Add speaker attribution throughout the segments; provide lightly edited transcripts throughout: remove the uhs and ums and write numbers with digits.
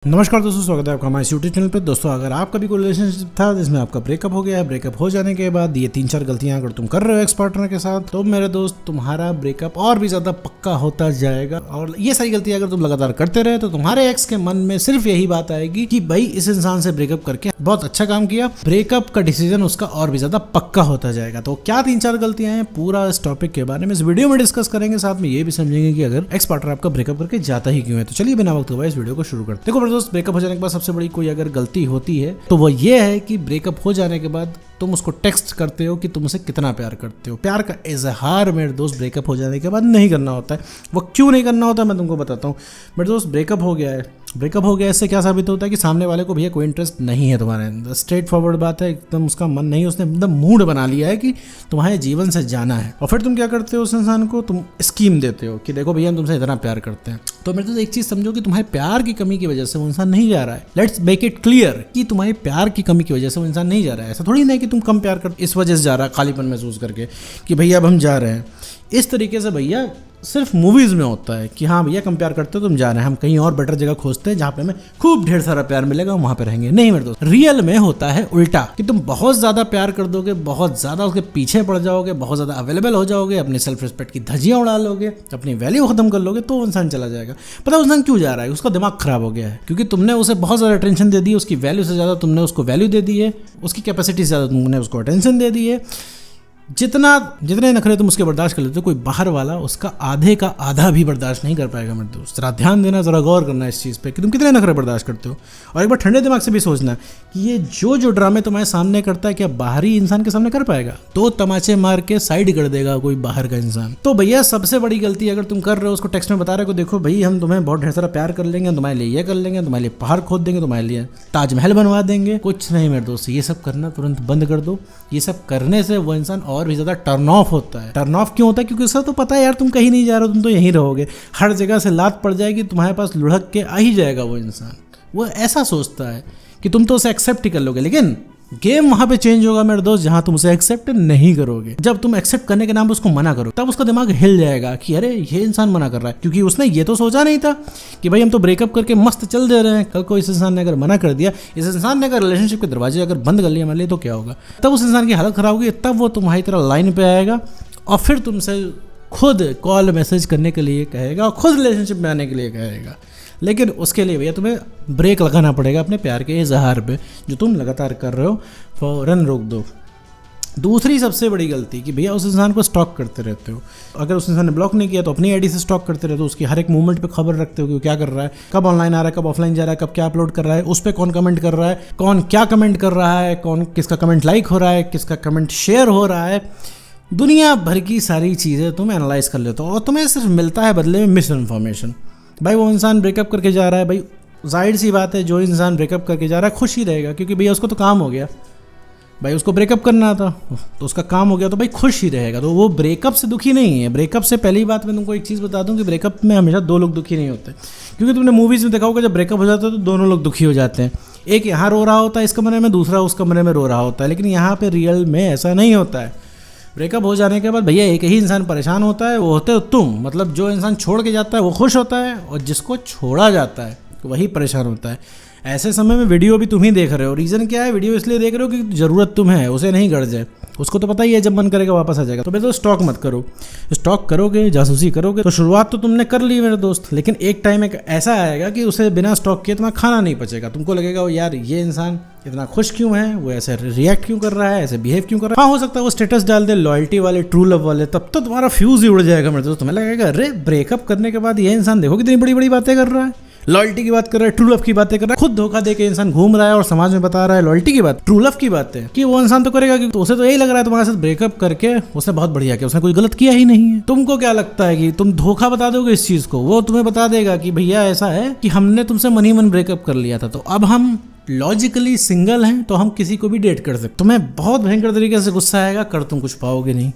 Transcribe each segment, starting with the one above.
Speaker 1: नमस्कार दोस्तों, स्वागत है आपका हमारे यूट्यूब चैनल पे। दोस्तों, अगर आपका भी कोई रिलेशनशिप था जिसमें आपका ब्रेकअप हो गया है, ब्रेकअप हो जाने के बाद ये 3-4 गलतियां अगर तुम कर रहे हो एक्स पार्टनर के साथ, तो मेरे दोस्त तुम्हारा ब्रेकअप और भी ज्यादा पक्का होता जाएगा। और ये सारी गलतियां अगर तुम लगातार करते रहे तो तुम्हारे एक्स के मन में सिर्फ यही बात आएगी कि भाई इस इंसान से ब्रेकअप करके बहुत अच्छा काम किया, ब्रेकअप का डिसीजन उसका और भी ज्यादा पक्का होता जाएगा। तो क्या 3-4 गलतियां हैं, पूरा इस टॉपिक के बारे में इस वीडियो में डिस्कस करेंगे। साथ में ये भी समझेंगे कि अगर एक्स पार्टनर आपका ब्रेकअप करके जाता ही क्यों है। तो चलिए बिना वक्त हुए इस वीडियो को शुरू करते हैं। देखो मेरे दोस्त, ब्रेकअप हो जाने के बाद सबसे बड़ी कोई अगर गलती होती है तो वो ये है कि ब्रेकअप हो जाने के बाद तुम उसको टेक्स्ट करते हो कि तुम उसे कितना प्यार करते हो। प्यार का इजहार मेरे दोस्त ब्रेकअप हो जाने के बाद नहीं करना होता है। वो क्यों नहीं करना होता है मैं तुमको बताता हूँ। मेरे दोस्त, ब्रेकअप हो गया है, इससे क्या साबित होता है कि सामने वाले को भैया कोई इंटरेस्ट नहीं है तुम्हारे अंदर। स्ट्रेट फॉरवर्ड बात है, एकदम उसका मन नहीं, उसने एकदम मूड बना लिया है कि तुम्हारे जीवन से जाना है। और फिर तुम क्या करते हो, उस इंसान को तुम स्कीम देते हो कि देखो भैया हम तुमसे इतना प्यार करते हैं। तो मेरे दोस्त एक चीज समझो कि तुम्हारे प्यार की कमी की वजह से वो इंसान नहीं जा रहा है। लेट्स मेक इट क्लियर कि तुम्हारे प्यार की कमी की वजह से वो इंसान नहीं जा रहा है। ऐसा थोड़ी नहीं कि तुम कम प्यार कर इस वजह से जा रहा है, खालीपन महसूस करके कि भैया अब हम जा रहे हैं। इस तरीके से भैया सिर्फ मूवीज में होता है कि हाँ भैया कम प्यार करते हो, तुम जा रहे हैं, हम कहीं और बेटर जगह खोजते हैं जहाँ पे हमें खूब ढेर सारा प्यार मिलेगा, वहां पे रहेंगे। नहीं मेरे दोस्त, रियल में होता है उल्टा कि तुम बहुत ज्यादा प्यार कर दोगे, बहुत ज्यादा उसके पीछे पड़ जाओगे, बहुत ज्यादा अवेलेबल हो जाओगे, अपनी सेल्फ रिस्पेक्ट की धज्जियां उड़ा लोगे, अपनी वैल्यू खत्म कर लोगे, तो वो इंसान चला जाएगा। पता है इंसान क्यों जा रहा है? उसका दिमाग खराब हो गया है, क्योंकि तुमने उसे बहुत ज्यादा अटेंशन दे दी, उसकी वैल्यू से ज्यादा तुमने उसको वैल्यू दे दी है, उसकी कैपेसिटी से ज्यादा तुमने उसको अटेंशन दे दी है। जितने नखरे तुम उसके बर्दाश्त कर लेते हो, कोई बाहर वाला उसका आधे का आधा भी बर्दाश्त नहीं कर पाएगा मेरे दोस्त। जरा ध्यान देना, जरा गौर करना इस चीज़ पे कि तुम कितने नखरे बर्दाश्त करते हो। और एक बार ठंडे दिमाग से भी सोचना कि ये जो ड्रामे तुम्हारे सामने करता है, क्या बाहरी इंसान के सामने कर पाएगा? तो तमाचे मार के साइड कर देगा कोई बाहर का इंसान। तो भैया सबसे बड़ी गलती अगर तुम कर रहे हो, उसको टेक्स्ट में बता रहे हो, देखो भाई हम तुम्हें बहुत ढेर सारा प्यार कर लेंगे, तुम्हारे लिए ये कर लेंगे, तुम्हारे लिए पहाड़ खोद देंगे, तुम्हारे लिए ताजमहल बनवा देंगे। कुछ नहीं मेरे दोस्त, ये सब करना तुरंत बंद कर दो। ये सब करने से वो इंसान और भी ज्यादा टर्न ऑफ होता है। टर्न ऑफ क्यों होता है? क्योंकि उसका तो पता है यार तुम कहीं नहीं जा रहे हो, तुम तो यहीं रहोगे। हर जगह से लात पड़ जाएगी, तुम्हारे पास लुढ़क के आ ही जाएगा वो इंसान। वो ऐसा सोचता है कि तुम तो उसे एक्सेप्ट ही कर लोगे, लेकिन गेम वहां पे चेंज होगा मेरे दोस्त जहां तुम उसे एक्सेप्ट नहीं करोगे। जब तुम एक्सेप्ट करने के नाम पे उसको मना करो, तब उसका दिमाग हिल जाएगा कि अरे ये इंसान मना कर रहा है, क्योंकि उसने ये तो सोचा नहीं था कि भाई हम तो ब्रेकअप करके मस्त चल दे रहे हैं। कल को इस इंसान ने अगर मना कर दिया, इस इंसान ने अगर रिलेशनशिप के दरवाजे अगर बंद कर लिया हमारे लिए, तो क्या होगा? तब उस इंसान की हालत खराब होगी, तब वो तुम्हारी तरह लाइन पे आएगा और फिर तुमसे खुद कॉल मैसेज करने के लिए कहेगा और खुद रिलेशनशिप में आने के लिए कहेगा। लेकिन उसके लिए भैया तुम्हें ब्रेक लगाना पड़ेगा अपने प्यार के इजहार पे, जो तुम लगातार कर रहे हो। फौरन रोक दो। दूसरी सबसे बड़ी गलती कि भैया उस इंसान को स्टॉक करते रहते हो। अगर उस इंसान ने ब्लॉक नहीं किया तो अपनी आईडी से स्टॉक करते रहते हो, उसकी हर एक मूवमेंट पे खबर रखते हो कि वो क्या कर रहा है, कब ऑनलाइन आ रहा है, कब ऑफलाइन जा रहा है, कब क्या अपलोड कर रहा है, उस पर कौन कमेंट कर रहा है, कौन क्या कमेंट कर रहा है, कौन किसका कमेंट लाइक हो रहा है, किसका कमेंट शेयर हो रहा है। दुनिया भर की सारी चीज़ें तुम एनालाइज कर लेते हो और तुम्हें सिर्फ मिलता है बदले में मिस इन्फॉर्मेशन। भाई वो इंसान ब्रेकअप करके जा रहा है, भाई जाहिर सी बात है जो इंसान ब्रेकअप करके जा रहा है खुश ही रहेगा, क्योंकि भैया उसको तो काम हो गया। भाई उसको ब्रेकअप करना था तो उसका काम हो गया, तो भाई खुश ही रहेगा। तो वो ब्रेकअप से दुखी नहीं है। ब्रेकअप से पहली बात मैं तुमको एक चीज़ बता दूं कि ब्रेकअप में हमेशा दो लोग दुखी नहीं होते, क्योंकि तुमने मूवीज़ में देखा होगा जब ब्रेकअप हो जाता है तो दोनों लोग दुखी हो जाते हैं। एक यहाँ रो रहा होता है इस कमरे में, दूसरा उस कमरे में रो रहा होता है। लेकिन यहाँ पे रियल में ऐसा नहीं होता है। ब्रेकअप हो जाने के बाद भैया एक ही इंसान परेशान होता है, वो होते हो तुम। मतलब जो इंसान छोड़ के जाता है वो खुश होता है और जिसको छोड़ा जाता है वही परेशान होता है। ऐसे समय में वीडियो भी तुम ही देख रहे हो। रीज़न क्या है? वीडियो इसलिए देख रहे हो कि ज़रूरत तुम है, उसे नहीं गड़ जाए। उसको तो पता ही है जब मन करेगा वापस आ जाएगा। तो भाई तो स्टॉक मत करो। स्टॉक करोगे, जासूसी करोगे, तो शुरुआत तो तुमने कर ली मेरे दोस्त, लेकिन एक टाइम एक ऐसा आएगा कि उसे बिना स्टॉक किए तुम्हारा खाना नहीं पचेगा। तुमको लगेगा यार ये इंसान इतना खुश क्यों है, वो ऐसे रिएक्ट क्यों कर रहा है, ऐसे बिहेव क्यों कर रहा है। हाँ हो सकता है वो स्टेटस डाल दे लॉयल्टी वाले, ट्रू लव वाले, तब तो तुम्हारा फ्यूज ही उड़ जाएगा मेरे दोस्त। तुम्हें लगेगा अरे ब्रेकअप करने के बाद ये इंसान देखो कितनी बड़ी बड़ी बातें कर रहा है, लॉयल्टी की बात कर रहा है, ट्रू लव की बातें कर रहा है। खुद धोखा दे के इंसान घूम रहा है और समाज में बता रहा है लॉयल्टी की बात, ट्रू लव की बात है कि वो इंसान तो करेगा, कि तो उसे तो यही लग रहा है तुम्हारे साथ ब्रेकअप करके उसने बहुत बढ़िया किया, उसने कोई गलत किया ही नहीं है। तुमको क्या लगता है कि तुम धोखा बता दोगे इस चीज को? वो तुम्हें बता देगा कि भैया ऐसा है कि हमने तुमसे मन ही मन ब्रेकअप कर लिया था, तो अब हम लॉजिकली सिंगल हैं, तो हम किसी को भी डेट कर सकते। तुम्हें बहुत भयंकर तरीके से गुस्सा आएगा, कर तुम कुछ पाओगे नहीं।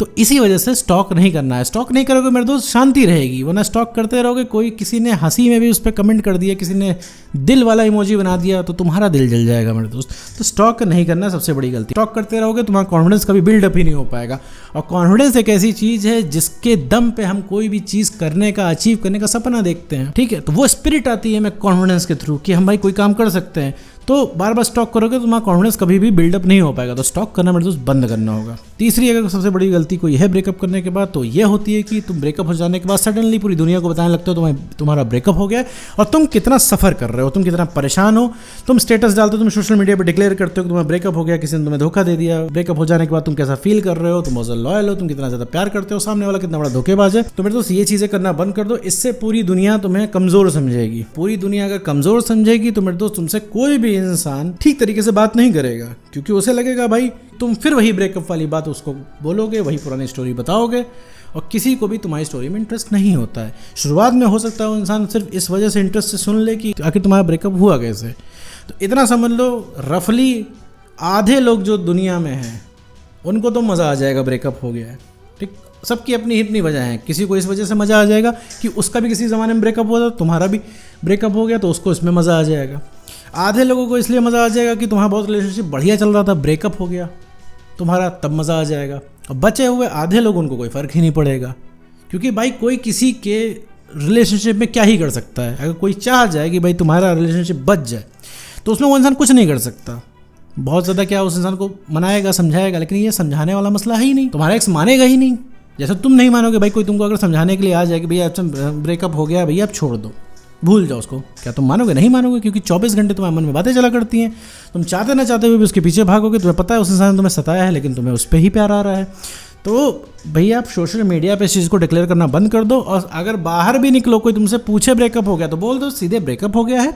Speaker 1: तो इसी वजह से स्टॉक नहीं करना है। स्टॉक नहीं करोगे मेरे दोस्त शांति रहेगी, वरना स्टॉक करते रहोगे। कोई किसी ने हंसी में भी उस पर कमेंट कर दिया, किसी ने दिल वाला इमोजी बना दिया, तो तुम्हारा दिल जल जाएगा मेरे दोस्त। तो स्टॉक नहीं करना सबसे बड़ी गलती। स्टॉक करते रहोगे तुम्हारा कॉन्फिडेंस कभी बिल्डअप ही नहीं हो पाएगा। और कॉन्फिडेंस एक ऐसी चीज़ है जिसके दम पे हम कोई भी चीज़ करने का, अचीव करने का सपना देखते हैं, ठीक है। तो वो स्पिरिट आती है हमें कॉन्फिडेंस के थ्रू कि हम भाई कोई काम कर सकते हैं। तो बार बार स्टॉक करोगे तो तुम्हारा कॉन्फिडेंस कभी भी बिल्डअप नहीं हो पाएगा। तो स्टॉक करना मेरे दोस्त बंद करना होगा। तीसरी अगर सबसे बड़ी गलती कोई है ब्रेकअप करने के बाद, तो ये होती है कि तुम ब्रेकअप हो जाने के बाद सडनली पूरी दुनिया को बताने लगते हो तुम्हारा ब्रेकअप हो गया है और तुम कितना सफ़र कर रहे हो, तुम कितना परेशान हो। तुम स्टेटस डालते हो, तुम सोशल मीडिया पर डिक्लेयर करते हो कि तुम्हारा ब्रेकअप हो गया, किसी ने तुम्हें धोखा दे दिया। ब्रेकअप हो जाने के बाद तुम कैसा फील कर रहे हो, तुम बहुत लॉयल हो, तुम कितना ज़्यादा प्यार करते हो, सामने वाला कितना बड़ा धोखेबाज है। तो मेरे दोस्त ये चीज़ें करना बंद कर दो। इससे पूरी दुनिया तुम्हें कमज़ोर समझेगी। पूरी दुनिया अगर कमज़ोर समझेगी तो मेरे दोस्त तुमसे कोई भी इंसान ठीक तरीके से बात नहीं करेगा, क्योंकि उसे लगेगा भाई तुम फिर वही ब्रेकअप वाली बात उसको बोलोगे, वही पुरानी स्टोरी बताओगे। और किसी को भी तुम्हारी स्टोरी में इंटरेस्ट नहीं होता है। शुरुआत में हो सकता है वो इंसान सिर्फ इस वजह से इंटरेस्ट से सुन ले कि आखिर तुम्हारा ब्रेकअप हुआ कैसे। तो इतना समझ लो, रफली आधे लोग जो दुनिया में हैं उनको तो मज़ा आ जाएगा ब्रेकअप हो गया है, ठीक। सबकी अपनी अपनी वजह है। किसी को इस वजह से मज़ा आ जाएगा कि उसका भी किसी ज़माने में ब्रेकअप हुआ था, तुम्हारा भी ब्रेकअप हो गया तो उसको इसमें मज़ा आ जाएगा। आधे लोगों को इसलिए मज़ा आ जाएगा कि तुम्हारा बहुत रिलेशनशिप बढ़िया चल रहा था, ब्रेकअप हो गया तुम्हारा, तब मज़ा आ जाएगा। और बचे हुए आधे लोग, उनको कोई फ़र्क ही नहीं पड़ेगा, क्योंकि भाई कोई किसी के रिलेशनशिप में क्या ही कर सकता है। अगर कोई चाह जाए कि भाई तुम्हारा रिलेशनशिप बच जाए तो उसमें वो इंसान कुछ नहीं कर सकता। बहुत ज़्यादा क्या उस इंसान को मनाएगा, समझाएगा, लेकिन ये समझाने वाला मसला है ही नहीं। तुम्हारा एक्स मानेगा ही नहीं। जैसे तुम नहीं मानोगे भाई, कोई तुमको अगर समझाने के लिए आ जाए कि भैया अच्छा ब्रेकअप हो गया, भैया आप छोड़ दो, भूल जाओ उसको, क्या तुम मानोगे? नहीं मानोगे, क्योंकि 24 घंटे तुम्हारे मन में बातें चला करती हैं। तुम चाहते ना चाहते हुए भी उसके पीछे भागोगे। तुम्हें पता है उस इंसान ने तुम्हें सताया है, लेकिन तुम्हें उस पर ही प्यार आ रहा है। तो भैया आप सोशल मीडिया पे इस चीज़ को डिक्लेयर करना बंद कर दो। और अगर बाहर भी निकलो, कोई तुमसे पूछे ब्रेकअप हो गया, तो बोल दो सीधे ब्रेकअप हो गया है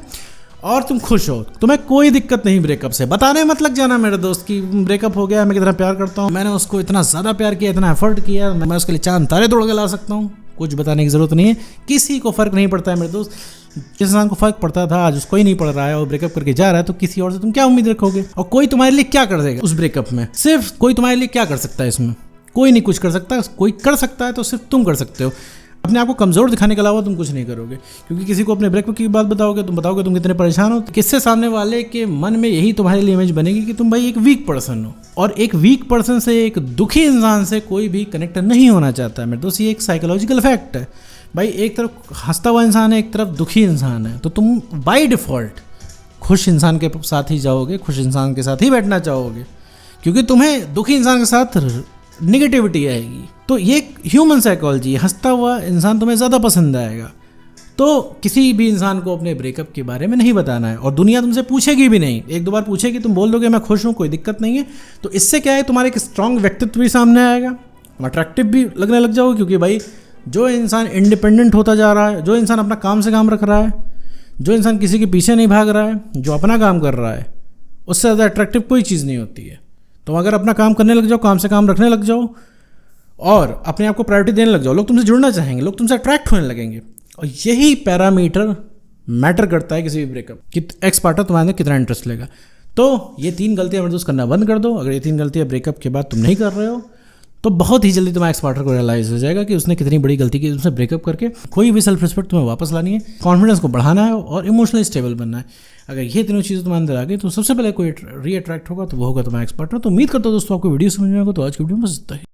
Speaker 1: और तुम खुश हो, तुम्हें कोई दिक्कत नहीं ब्रेकअप से। बताने मत लग जाना मेरे दोस्त कि ब्रेकअप हो गया, मैं कितना प्यार करता हूँ, मैंने उसको इतना ज़्यादा प्यार किया, इतना एफर्ट किया, मैं उसके लिए चांद तारे तोड़ के ला सकता हूँ। कुछ बताने की ज़रूरत नहीं है। किसी को फ़र्क नहीं पड़ता है मेरे दोस्त। जिस इंसान को फ़र्क पड़ता था आज उसको ही नहीं पड़ रहा है और ब्रेकअप करके जा रहा है, तो किसी और से तुम क्या उम्मीद रखोगे? और कोई तुम्हारे लिए क्या कर देगा उस ब्रेकअप में? सिर्फ कोई तुम्हारे लिए क्या कर सकता है इसमें? कोई नहीं कुछ कर सकता। कोई कर सकता है तो सिर्फ तुम कर सकते हो। अपने आप को कमज़ोर दिखाने के अलावा तुम कुछ नहीं करोगे, क्योंकि किसी को अपने ब्रेकअप की बात बताओगे, तुम बताओगे तुम कितने परेशान हो, किससे सामने वाले के मन में यही तुम्हारे लिए इमेज बनेगी कि तुम भाई एक वीक पर्सन हो। और एक वीक पर्सन से, एक दुखी इंसान से कोई भी कनेक्ट नहीं होना चाहता है मेरे दोस्त। ये एक साइकोलॉजिकल फैक्ट है भाई। एक तरफ हंसता हुआ इंसान है, एक तरफ दुखी इंसान है, तो तुम बाय डिफ़ॉल्ट खुश इंसान के साथ ही जाओगे, खुश इंसान के साथ ही बैठना चाहोगे, क्योंकि तुम्हें दुखी इंसान के साथ निगेटिविटी आएगी। तो ये ह्यूमन साइकोलॉजी है। हंसता हुआ इंसान तुम्हें ज़्यादा पसंद आएगा। तो किसी भी इंसान को अपने ब्रेकअप के बारे में नहीं बताना है, और दुनिया तुमसे पूछेगी भी नहीं। एक दो बार पूछेगी, तुम बोल दोगे मैं खुश हूँ, कोई दिक्कत नहीं है। तो इससे क्या है, तुम्हारे एक स्ट्रॉन्ग व्यक्तित्व भी सामने आएगा, तुम अट्रैक्टिव भी लगने लग जाओगे। क्योंकि भाई जो इंसान इंडिपेंडेंट होता जा रहा है, जो इंसान अपना काम से काम रख रहा है, जो इंसान किसी के पीछे नहीं भाग रहा है, जो अपना काम कर रहा है, उससे ज़्यादा अट्रैक्टिव कोई चीज़ नहीं होती है। तो अगर अपना काम करने लग जाओ, काम से काम रखने लग जाओ और अपने आप को प्रायोरिटी देने लग जाओ, लोग तुमसे जुड़ना चाहेंगे, लोग तुमसे अट्रैक्ट होने लगेंगे। और यही पैरामीटर मैटर करता है किसी भी ब्रेकअप कि एक्स पार्टनर तुम्हारे अंदर कितना इंटरेस्ट लेगा। तो ये 3 गलतियां मेरे दोस्त करना बंद कर दो। अगर ये 3 गलतियां ब्रेकअप के बाद तुम नहीं कर रहे हो, तो बहुत ही जल्दी तुम्हारे एक्स पार्टनर को रियलाइज हो जाएगा कि उसने कितनी बड़ी गलती की तुमसे ब्रेकअप करके। कोई भी सेल्फ रिस्पेक्ट तुम्हें वापस लानी है, कॉन्फिडेंस को बढ़ाना है और इमोशनली स्टेबल बनना है। अगर ये तीनों चीज़ें तुम्हारे अंदर आ गई, तो सबसे पहले कोई री अट्रैक्ट होगा तो वो होगा तुम्हारा एक्स पार्टनर। तो उम्मीद करता हूँ दोस्तों आपको वीडियो समझ में आएगा। तो आज की वीडियो में बस इतना ही।